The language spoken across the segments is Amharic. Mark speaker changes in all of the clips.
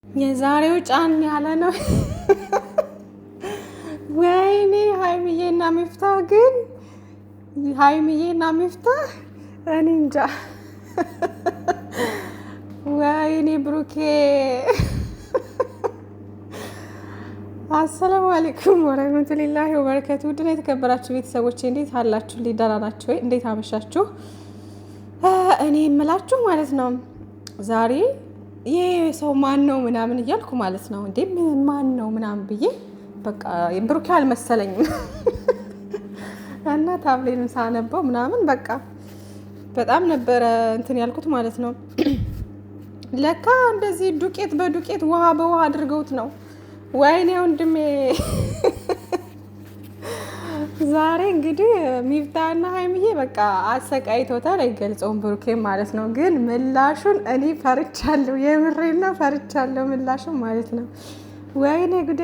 Speaker 1: የዛሬው ጫን ያለ ነው። ወይኔ ሃይሚዬና ሚፍታህ ግን ሃይሚዬና ሚፍታህ እኔ እንጃ። ወይኔ ብሩኬ። አሰላሙ አለይኩም ወራህመቱላሂ ወበረካቱ። ውድና የተከበራችሁ ቤተሰቦቼ እንዴት አላችሁ? ደህና ናችሁ ወይ? እንዴት አመሻችሁ? እኔ የምላችሁ ማለት ነው ዛሬ ይሄ ሰው ማን ነው ምናምን እያልኩ ማለት ነው እንዴ ማን ነው ምናምን ብዬ በቃ ብሩኬ አልመሰለኝም። እና ታብሌንም ሳነበው ምናምን በቃ በጣም ነበረ እንትን ያልኩት ማለት ነው። ለካ እንደዚህ ዱቄት በዱቄት ውሃ በውሃ አድርገውት ነው። ወይኔ ወንድሜ። ዛሬ እንግዲህ ሚፍታህና ሃይሚዬ በቃ አሰቃይቶታል፣ አይገልጸውም ብሩኬ ማለት ነው። ግን ምላሹን እኔ ፈርቻለሁ፣ የምሬና ፈርቻለሁ ምላሹን ማለት ነው። ወይኔ ጉዴ።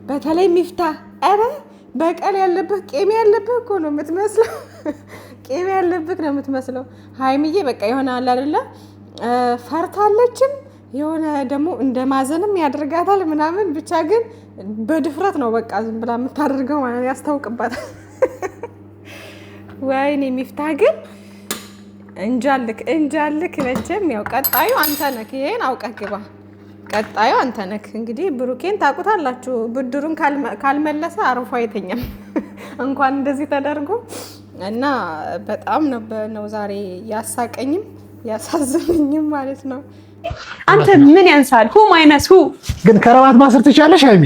Speaker 1: በተለይ ሚፍታህ ኧረ በቀል ያለብህ ቄም ያለብህ እኮ ነው የምትመስለው። ቄም ያለብህ ነው የምትመስለው። ሃይሚዬ በቃ ይሆናል አይደለ ፈርታለችም የሆነ ደግሞ እንደ ማዘንም ያደርጋታል ምናምን። ብቻ ግን በድፍረት ነው በቃ ዝም ብላ የምታደርገው ማለት ያስታውቅባታል። ወይኔ ሚፍታህ ግን እንጃልክ መቼም ያው ቀጣዩ አንተ ነህ። ይሄን አውቀህ ግባ። ቀጣዩ አንተ ነህ። እንግዲህ ብሩኬን ታውቁታላችሁ። ብድሩን ካልመለሰ አርፎ አይተኛም። እንኳን እንደዚህ ተደርጎ እና በጣም ነው ዛሬ ያሳቀኝም ያሳዘነኝም ማለት ነው።
Speaker 2: አንተ ምን ያንሳል? ሁ ማይነስ ሁ
Speaker 3: ግን ከረባት ማሰር ትችላለሽ ሃይሚ?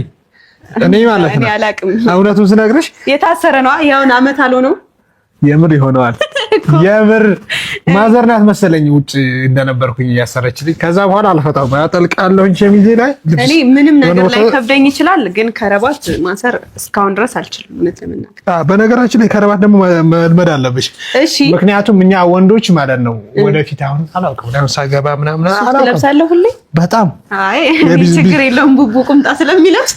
Speaker 3: እኔ ማለት ነው
Speaker 2: እኔ አላቅም።
Speaker 3: እውነቱን ስነግርሽ
Speaker 2: የታሰረ ነው። ያውን አመት አልሆነው
Speaker 3: የምር ይሆነዋል። የምር ማዘር ናት መሰለኝ ውጭ እንደነበርኩኝ እያሰረችልኝ። ከዛ በኋላ አልፈታም አጠልቃለሁ ሸሚዜ ላይ።
Speaker 2: እኔ ምንም ነገር ላይ ከብደኝ ይችላል፣ ግን ከረባት ማሰር እስካሁን ድረስ አልችልም እውነት ለመናገር።
Speaker 3: በነገራችን ላይ ከረባት ደግሞ መልመድ አለብሽ።
Speaker 2: እሺ
Speaker 3: ምክንያቱም እኛ ወንዶች ማለት ነው ወደፊት አሁን አላውቅም ለምሳሌ ገባ ምናምን አላውቅም
Speaker 2: ለብሳለሁ ሁሌ
Speaker 3: በጣም
Speaker 2: አይ ችግር የለውም ቡቡ ቁምጣ ስለሚለብስ።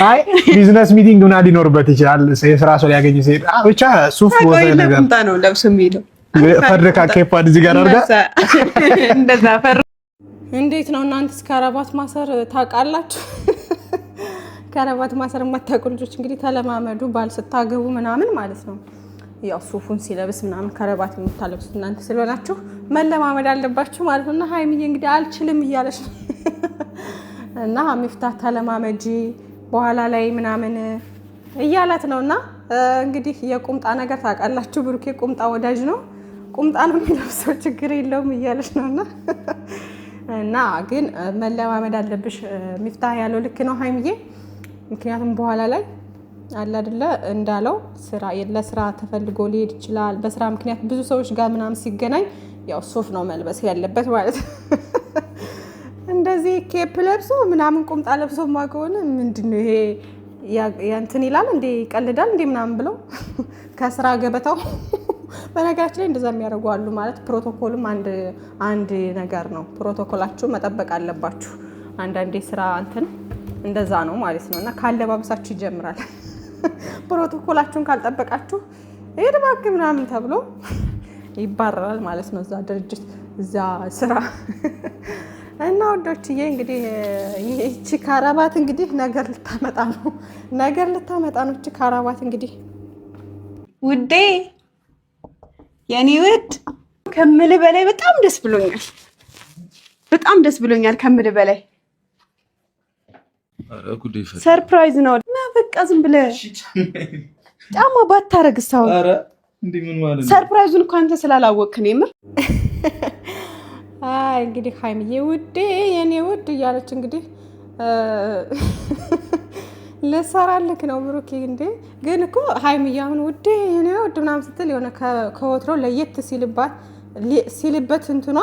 Speaker 3: አይ ቢዝነስ ሚቲንግ ምናምን ሊኖርበት ይችላል። የስራ ሰው ሊያገኝ ሲሄድ ብቻ ሱፍ ወዘ ነገር
Speaker 2: ቁምጣ ነው ለብሶ የሚሄደው።
Speaker 3: ፈርካ ኬፓድ እዚህ ጋር አድርጋ
Speaker 2: እንደዛ ፈር።
Speaker 1: እንዴት ነው እናንተስ ከረባት ማሰር ታውቃላችሁ? ከረባት ማሰር የማታውቁ ልጆች እንግዲህ ተለማመዱ። ባል ስታገቡ ምናምን ማለት ነው ያው ሱፉን ሲለብስ ምናምን ከረባት የምታለብሱት እናንተ ስለሆናችሁ መለማመድ አለባችሁ ማለት ነው። እና ሃይሚዬ እንግዲህ አልችልም እያለች ነው። እና ሚፍታህ ተለማመጂ በኋላ ላይ ምናምን እያላት ነው። እና እንግዲህ የቁምጣ ነገር ታውቃላችሁ፣ ብሩኬ ቁምጣ ወዳጅ ነው፣ ቁምጣ ነው የሚለብሰው ችግር የለውም እያለች ነው። እና ግን መለማመድ አለብሽ ሚፍታህ ያለው ልክ ነው ሃይሚዬ። ምክንያቱም በኋላ ላይ አለ አይደለ እንዳለው ለስራ ተፈልጎ ሊሄድ ይችላል። በስራ ምክንያት ብዙ ሰዎች ጋር ምናምን ሲገናኝ ያው ሱፍ ነው መልበስ ያለበት ማለት ነው። እንደዚህ ኬፕ ለብሶ ምናምን ቁምጣ ለብሶ ማከሆነ ምንድነው ይሄ እንትን ይላል እንዴ ይቀልዳል እንዴ ምናምን ብለው ከስራ ገበታው። በነገራችን ላይ እንደዛ የሚያደርጉ አሉ ማለት ፕሮቶኮልም አንድ ነገር ነው። ፕሮቶኮላችሁ መጠበቅ አለባችሁ። አንዳንዴ ስራ እንትን እንደዛ ነው ማለት ነው። እና ካለባበሳችሁ ይጀምራል። ፕሮቶኮላችሁን ካልጠበቃችሁ እየደባክ ምናምን ተብሎ ይባረራል ማለት ነው እዛ ድርጅት እዛ ስራ። እና ወዶችዬ እንግዲህ ይህቺ ካራባት እንግዲህ ነገር ልታመጣ ነው እቺ ካራባት እንግዲህ።
Speaker 2: ውዴ የኔ ውድ ከምል በላይ በጣም ደስ ብሎኛል ከምል በላይ ሰርፕራይዝ ነው እና በቃ ዝም ብለህ ጫማ ባታረግስ አሁን። ኧረ እንዴ ምን ማለት ነው? ሰርፕራይዙን እኮ አንተ ስላላወቅክ ነው የምር።
Speaker 1: አይ እንግዲህ ሃይሚዬ ውዴ የኔ ውድ እያለች እንግዲህ ልሰራልክ ነው ብሩኬ። እንዴ ግን እኮ ሃይሚዬ አሁን ውዴ የኔ ውድ ምናምን ስትል የሆነ ከወትሮ ለየት ሲልበት እንትኗ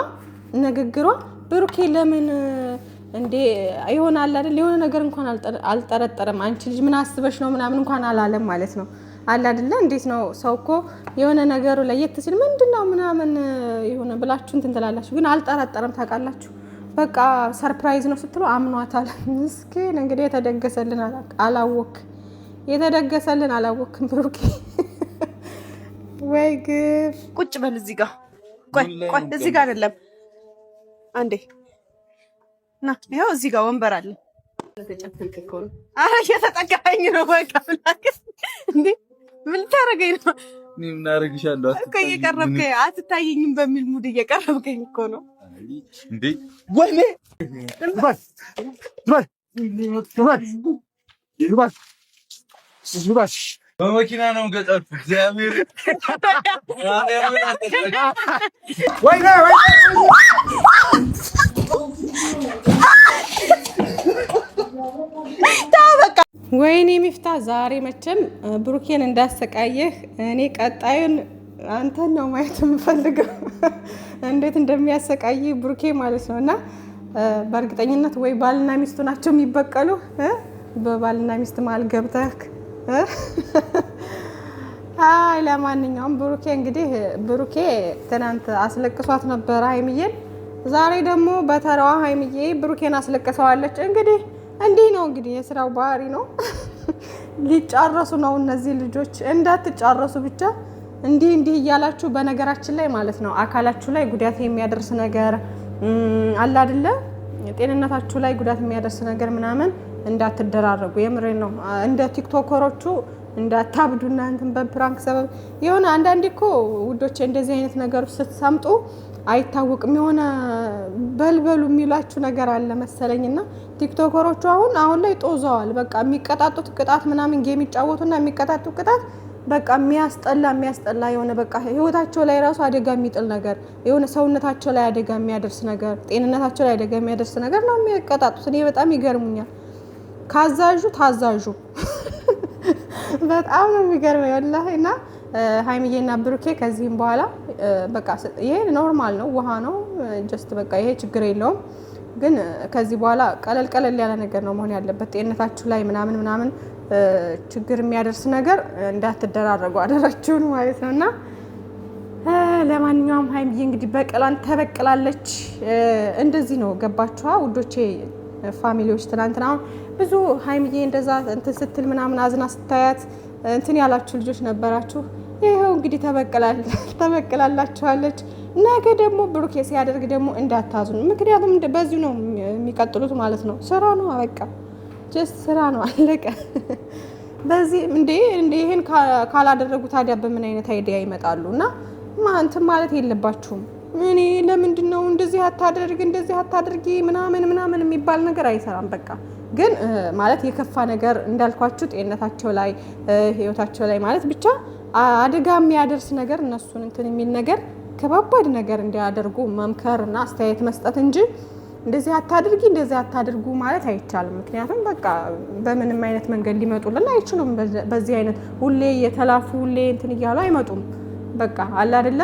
Speaker 1: ንግግሯ ብሩኬ ለምን እንዴ ይሆናል አይደል? የሆነ ነገር እንኳን አልጠረጠረም። አንቺ ልጅ ምን አስበሽ ነው ምናምን እንኳን አላለም ማለት ነው። አለ አይደለ? እንዴት ነው ሰው እኮ የሆነ ነገሩ ለየት ሲል ምንድነው ምናምን የሆነ ብላችሁ እንትን ትላላችሁ፣ ግን አልጠረጠረም። ታውቃላችሁ በቃ ሰርፕራይዝ ነው ስትሉ አምኗታል። ምስኪን እንግዲህ የተደገሰልን አላወቅም ብሩኬ። ወይ ግፍ።
Speaker 2: ቁጭ በል እዚህ ጋር ቆይ እዚህ ጋር አይደለም አንዴ ና ይኸው እዚህ ጋር ወንበር አለ። ኧረ እየተጠጋኸኝ ነው። በቃ እንዴ ምን ታደርገኝ ነው?
Speaker 4: እኔ ምን አደርግሻለሁ?
Speaker 2: እኮ እየቀረብከኝ አትታየኝም በሚል ሙድ እየቀረብከኝ እኮ ነው
Speaker 4: እንዴ። ወይኔ በመኪና ነው ገጠር እግዚአብሔር
Speaker 1: ወይኔ ሚፍታ ዛሬ መቼም ብሩኬን እንዳሰቃየህ እኔ ቀጣዩን አንተን ነው ማየት የምፈልገው እንዴት እንደሚያሰቃይ ብሩኬ ማለት ነውና በእርግጠኝነት ወይ ባልና ሚስቱ ናቸው የሚበቀሉ በባልና ሚስት መሀል ገብተህ አይ ለማንኛውም ብሩኬ እንግዲህ ብሩኬ ትናንት አስለቅሷት ነበር ሀይሚዬን ዛሬ ደግሞ በተራዋ ሀይሚዬ ብሩኬን አስለቅሰዋለች እንግዲህ እንዲህ ነው እንግዲህ የስራው ባህሪ ነው ሊጫረሱ ነው እነዚህ ልጆች እንዳትጫረሱ ብቻ እንዲህ እያላችሁ በነገራችን ላይ ማለት ነው አካላችሁ ላይ ጉዳት የሚያደርስ ነገር አለ አይደለ ጤንነታችሁ ላይ ጉዳት የሚያደርስ ነገር ምናምን እንዳትደራረጉ የምሬን ነው እንደ ቲክቶከሮቹ እንዳታብዱና እንትን በፕራንክ ሰበብ የሆነ አንዳንዴ እኮ ውዶቼ እንደዚህ አይነት ነገር ስትሰምጡ አይታወቅም የሆነ በልበሉ የሚላችሁ ነገር አለ መሰለኝና ቲክቶከሮቹ አሁን ላይ ጦዘዋል በቃ የሚቀጣጡት ቅጣት ምናምን ጌም ይጫወቱና የሚቀጣጡት ቅጣት በቃ የሚያስጠላ የሆነ በቃ ህይወታቸው ላይ ራሱ አደጋ የሚጥል ነገር የሆነ ሰውነታቸው ላይ አደጋ የሚያደርስ ነገር ጤንነታቸው ላይ አደጋ የሚያደርስ ነገር ነው የሚቀጣጡት እኔ በጣም ይገርሙኛል ካዛዡ ታዛዡ በጣም ነው የሚገርመው ወላሂና ሀይሚዬና ብሩኬ ከዚህም በኋላ በቃ ይሄ ኖርማል ነው ውሃ ነው ጀስት በቃ ይሄ ችግር የለውም ግን ከዚህ በኋላ ቀለል ያለ ነገር ነው መሆን ያለበት ጤንነታችሁ ላይ ምናምን ችግር የሚያደርስ ነገር እንዳትደራረጉ አደራችሁን ማለት ነውና ለማንኛውም ሀይሚዬ እንግዲህ በቀላን ተበቅላለች እንደዚህ ነው ገባችኋ ውዶቼ ፋሚሊዎች ትናንትና ብዙ ሀይሚዬ እንደዛ እንትን ስትል ምናምን አዝና ስታያት እንትን ያላችሁ ልጆች ነበራችሁ ይሄው እንግዲህ ተበቅላላችኋለች ነገ ደግሞ ብሩኬ ሲያደርግ ደግሞ እንዳታዙን ምክንያቱም በዚሁ ነው የሚቀጥሉት ማለት ነው ስራ ነው በቃ ጀስት ስራ ነው አለቀ በዚህ እንዴ ይሄን ካላደረጉ ታዲያ በምን አይነት አይዲያ ይመጣሉና እንትን ማለት የለባችሁም እኔ ለምንድነው እንደዚህ አታድርጊ ምናምን የሚባል ነገር አይሰራም በቃ ግን ማለት የከፋ ነገር እንዳልኳችሁ ጤንነታቸው ላይ ህይወታቸው ላይ ማለት ብቻ አደጋ የሚያደርስ ነገር እነሱን እንትን የሚል ነገር ከባባድ ነገር እንዲያደርጉ መምከርና አስተያየት መስጠት እንጂ እንደዚህ አታድርጉ ማለት አይቻልም ምክንያቱም በቃ በምንም አይነት መንገድ ሊመጡልን አይችሉም በዚህ አይነት ሁሌ የተላፉ ሁሌ እንትን እያሉ አይመጡም በቃ አለ አይደለ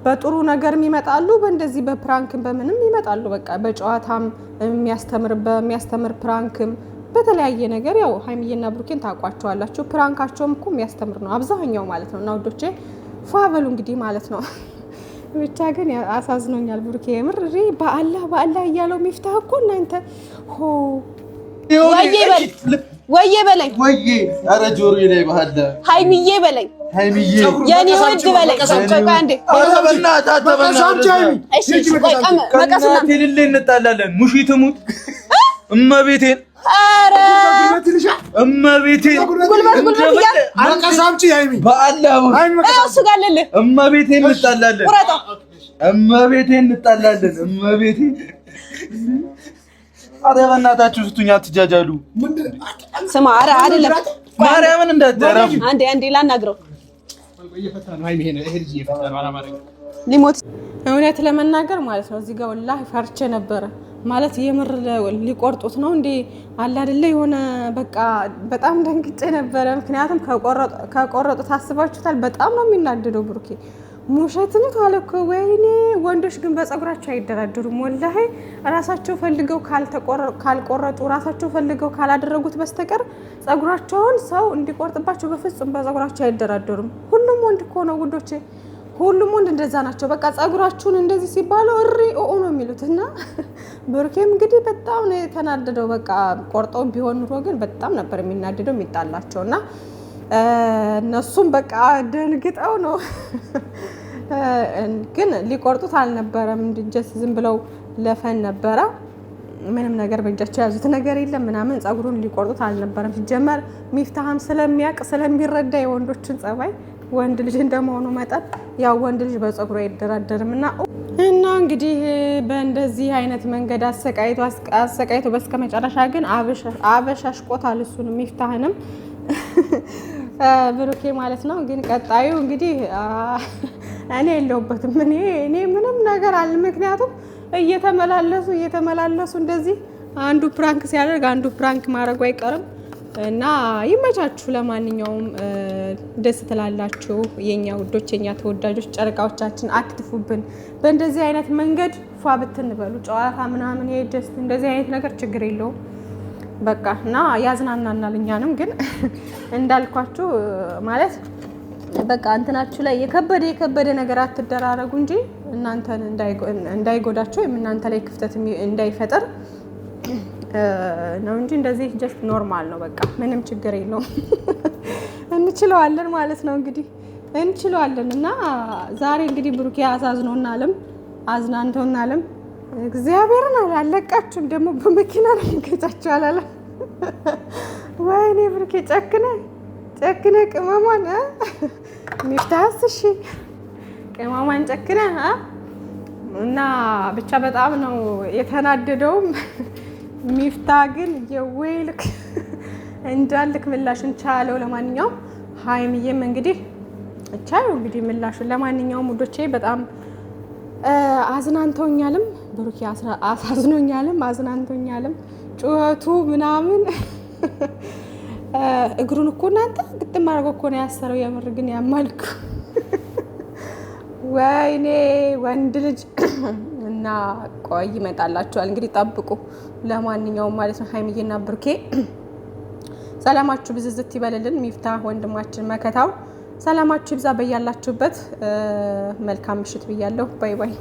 Speaker 1: በጥሩ ነገር ይመጣሉ በእንደዚህ በፕራንክም በምንም ይመጣሉ በቃ በጨዋታም የሚያስተምር ፕራንክም በተለያየ ነገር ያው ሀይሚዬና ብሩኬን ታውቋቸዋላችሁ ፕራንካቸውም እኮ የሚያስተምር ነው አብዛኛው ማለት ነው እና ወዶቼ ፏበሉ እንግዲህ ማለት ነው ብቻ ግን አሳዝኖኛል ብሩኬ የምር በአላህ እያለው ሚፍታህ እኮ እናንተ
Speaker 2: ወዬ በለኝ
Speaker 4: ኧረ ጆሮዬ ላይ ባህል
Speaker 2: ሀይሚዬ በለኝ የኔ ወድ በለኝ ቆይ አንዴ
Speaker 4: እንጣላለን ሙሺ ትሙት እመቤቴን
Speaker 2: ኧረ
Speaker 4: እመቤቴን
Speaker 2: ጉልበት
Speaker 3: አቀሳምጪ ሃይሚ
Speaker 4: በአላህ
Speaker 2: እሱ ጋር ልልህ
Speaker 4: እመቤቴን እንጣላለን እመቤቴን አረ በእናታችሁ ስቱኛ አትጃጃሉ
Speaker 2: ስማ ኧረ አይደለም
Speaker 4: ማርያምን እንዳትረፍ
Speaker 2: አንዴ ላናግረው
Speaker 1: ሊሞት እውነት ለመናገር ማለት ነው እዚህ ጋር ወላሂ ፈርቼ ነበረ ማለት የምር ሊቆርጡት ነው እንዴ አለ አይደለ የሆነ በቃ በጣም ደንግጬ ነበረ ምክንያቱም ከቆረጡት አስባችሁታል በጣም ነው የሚናደደው ብሩኬ ሙሸት ነው ታለከ ወይኔ ወንዶች ግን በፀጉራቸው አይደራደሩም ወላሂ ራሳቸው ፈልገው ካልቆረጡ ራሳቸው ፈልገው ካላደረጉት በስተቀር ፀጉራቸውን ሰው እንዲቆርጥባቸው በፍጹም በፀጉራቸው አይደራደሩም ሁሉም ወንድ እኮ ነው ውዶቼ ሁሉም ወንድ እንደዛ ናቸው በቃ ፀጉራችሁን እንደዚህ ሲባለው እሪ ኦ ነው የሚሉትና ብሩኬም እንግዲህ በጣም ነው የተናደደው በቃ ቆርጠው ቢሆን ኑሮ ግን በጣም ነበር የሚናደደው የሚጣላቸውና እነሱም በቃ ደንግጠው ነው ግን ሊቆርጡት አልነበረም። ጀስት ዝም ብለው ለፈን ነበረ። ምንም ነገር በእጃቸው ያዙት ነገር የለም ምናምን። ጸጉሩን ሊቆርጡት አልነበረም። ሲጀመር ሚፍታህም ስለሚያውቅ ስለሚረዳ የወንዶችን ጸባይ ወንድ ልጅ እንደመሆኑ መጠን ያው ወንድ ልጅ በጸጉሩ አይደራደርም እና እንግዲህ በእንደዚህ አይነት መንገድ አሰቃይቶ በስከመጨረሻ ግን አበሻሽቆታል እሱንም ሚፍታህንም ብሩኬ ማለት ነው። ግን ቀጣዩ እንግዲህ እኔ የለሁበትም። እኔ ምንም ነገር አለ። ምክንያቱም እየተመላለሱ እንደዚህ አንዱ ፕራንክ ሲያደርግ አንዱ ፕራንክ ማድረጉ አይቀርም እና ይመቻችሁ። ለማንኛውም ደስ ትላላችሁ የኛ ውዶች፣ የኛ ተወዳጆች፣ ጨረቃዎቻችን አክትፉብን። በእንደዚህ አይነት መንገድ ፏ ብትንበሉ ጨዋታ ምናምን የደስ እንደዚህ አይነት ነገር ችግር የለውም በቃ እና ያዝናናናል እኛንም። ግን እንዳልኳችሁ ማለት በቃ እንትናችሁ ላይ የከበደ ነገር አትደራረጉ እንጂ እናንተን እንዳይጎዳችሁ ወይም እናንተ ላይ ክፍተት እንዳይፈጠር ነው እንጂ እንደዚህ ጀስት ኖርማል ነው። በቃ ምንም ችግር የለውም። እንችለዋለን ማለት ነው እንግዲህ እንችለዋለን። እና ዛሬ እንግዲህ ብሩኬ አሳዝኖናልም አዝናንቶናልም። እግዚአብሔርን አላለቃችሁም ደግሞ በመኪና ነው የምገጫችሁ አላለም። ወይኔ ብሩኬ ጨክነ ቅመሟን ሚፍታህስ እሺ ቅመሟን ጨክነ እና ብቻ በጣም ነው የተናደደውም። ሚፍታ ግን የወይልክ እንዳልክ ምላሽን ቻለው። ለማንኛውም ሀይሚዬም እንግዲህ ቻለው እንግዲህ ምላሹን። ለማንኛውም ውዶቼ በጣም አዝናንተውኛልም፣ ብሩኬ አዝናንቶኛልም ጩኸቱ ምናምን እግሩን እኮ እናንተ ግጥም አድርጎ እኮ ነው ያሰረው። የምር ግን ያማልኩ ወይኔ ወንድ ልጅ እና ቆይ ይመጣላችኋል እንግዲህ ጠብቁ። ለማንኛውም ማለት ነው ሀይሚዬና ብሩኬ ሰላማችሁ ብዝዝት ይበልልን። ሚፍታህ ወንድማችን መከታው ሰላማችሁ ይብዛ በያላችሁበት። መልካም ምሽት ብያለሁ። ባይ ባይ።